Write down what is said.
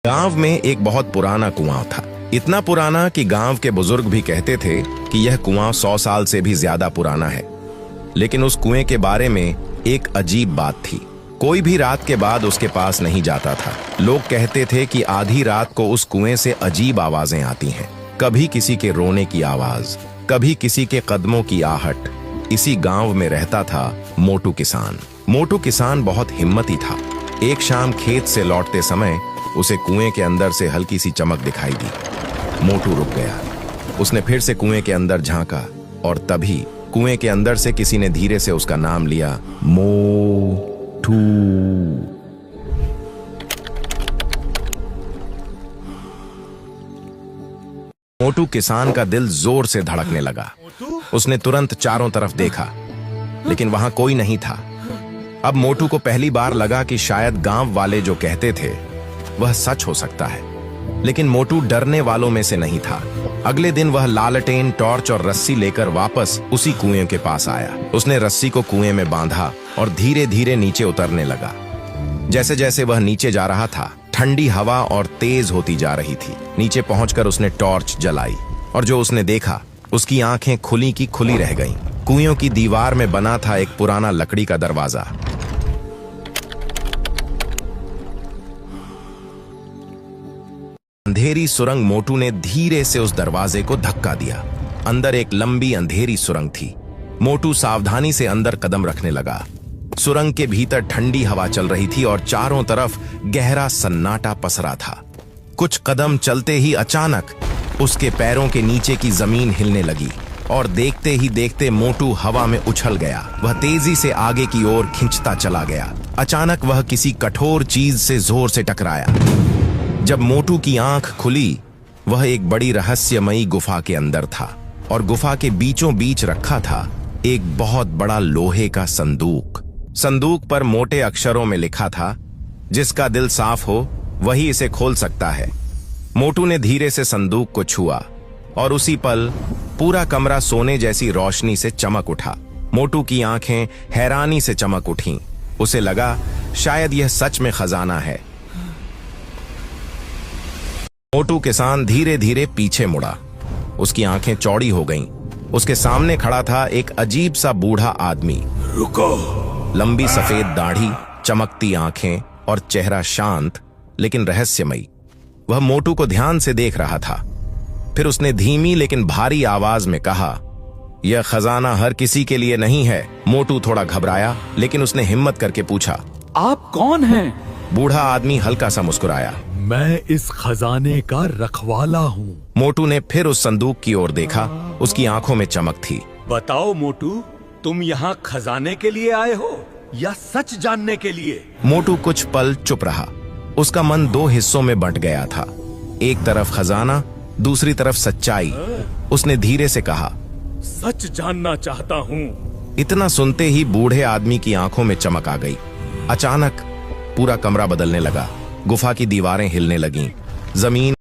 गांव में एक बहुत पुराना कुआं था। इतना पुराना कि गांव के बुजुर्ग भी कहते थे कि यह कुआं 100 साल से भी ज्यादा पुराना है। लेकिन उस कुएं के बारे में एक अजीब बात थी। कोई भी रात के बाद उसके पास नहीं जाता था। लोग कहते थे कि आधी रात को उस कुएं से अजीब आवाजें आती हैं। कभी किसी के रोने की आवाज, कभी किसी के कदमों की आहट। इसी गांव में रहता था मोटू किसान। मोटू किसान बहुत हिम्मती था। एक शाम खेत से लौटते समय उसे कुएं के अंदर से हल्की सी चमक दिखाई दी। मोटू रुक गया। उसने फिर से कुएं के अंदर झांका और तभी कुएं के अंदर से किसी ने धीरे से उसका नाम लिया, मोटू। मोटू किसान का दिल जोर से धड़कने लगा। उसने तुरंत चारों तरफ देखा, लेकिन वहां कोई नहीं था। अब मोटू को पहली बार लगा कि शायद गांव वाले जो कहते थे वह सच हो सकता है। लेकिन मोटू डरने वालों में से नहीं था। अगले दिन वह लालटेन, टॉर्च और रस्सी लेकर वापस उसी कुएं के पास आया। उसने रस्सी को कुएं में बांधा और धीरे धीरे नीचे उतरने लगा। जैसे जैसे वह नीचे जा रहा था, ठंडी हवा और तेज होती जा रही थी। नीचे पहुंचकर उसने टॉर्च जलाई और जो उसने देखा, उसकी आंखें खुली की खुली रह गईं। कुएं की दीवार में बना था एक पुराना लकड़ी का दरवाजा। अंधेरी सुरंग। मोटू ने धीरे से उस दरवाजे को धक्का दिया। अंदर एक लंबी अंधेरी सुरंग थी। मोटू सावधानी से अंदर कदम रखने लगा। सुरंग के भीतर ठंडी हवा चल रही थी और चारों तरफ गहरा सन्नाटा पसरा था। कुछ कदम चलते ही अचानक उसके पैरों के नीचे की जमीन हिलने लगी और देखते ही देखते मोटू हवा में उछल गया। वह तेजी से आगे की ओर खिंचता चला गया। अचानक वह किसी कठोर चीज से जोर से टकराया। जब मोटू की आंख खुली, वह एक बड़ी रहस्यमयी गुफा के अंदर था और गुफा के बीचों बीच रखा था एक बहुत बड़ा लोहे का संदूक। संदूक पर मोटे अक्षरों में लिखा था, जिसका दिल साफ हो वही इसे खोल सकता है। मोटू ने धीरे से संदूक को छुआ और उसी पल पूरा कमरा सोने जैसी रोशनी से चमक उठा। मोटू की आंखें हैरानी से चमक उठीं। उसे लगा शायद यह सच में खजाना है। मोटू किसान धीरे धीरे पीछे मुड़ा। उसकी आंखें चौड़ी हो गईं। उसके सामने खड़ा था एक अजीब सा बूढ़ा आदमी। रुको। लंबी सफेद दाढ़ी, चमकती आंखें और चेहरा शांत लेकिन रहस्यमयी। वह मोटू को ध्यान से देख रहा था। फिर उसने धीमी लेकिन भारी आवाज में कहा, यह खजाना हर किसी के लिए नहीं है। मोटू थोड़ा घबराया, लेकिन उसने हिम्मत करके पूछा, आप कौन हैं? बूढ़ा आदमी हल्का सा मुस्कुराया, मैं इस खजाने का रखवाला हूँ। मोटू ने फिर उस संदूक की ओर देखा। उसकी आंखों में चमक थी। बताओ मोटू, तुम यहाँ खजाने के लिए आए हो या सच जानने के लिए? मोटू कुछ पल चुप रहा। उसका मन दो हिस्सों में बंट गया था। एक तरफ खजाना, दूसरी तरफ सच्चाई। उसने धीरे से कहा, सच जानना चाहता हूँ। इतना सुनते ही बूढ़े आदमी की आंखों में चमक आ गई। अचानक पूरा कमरा बदलने लगा। गुफा की दीवारें हिलने लगीं। जमीन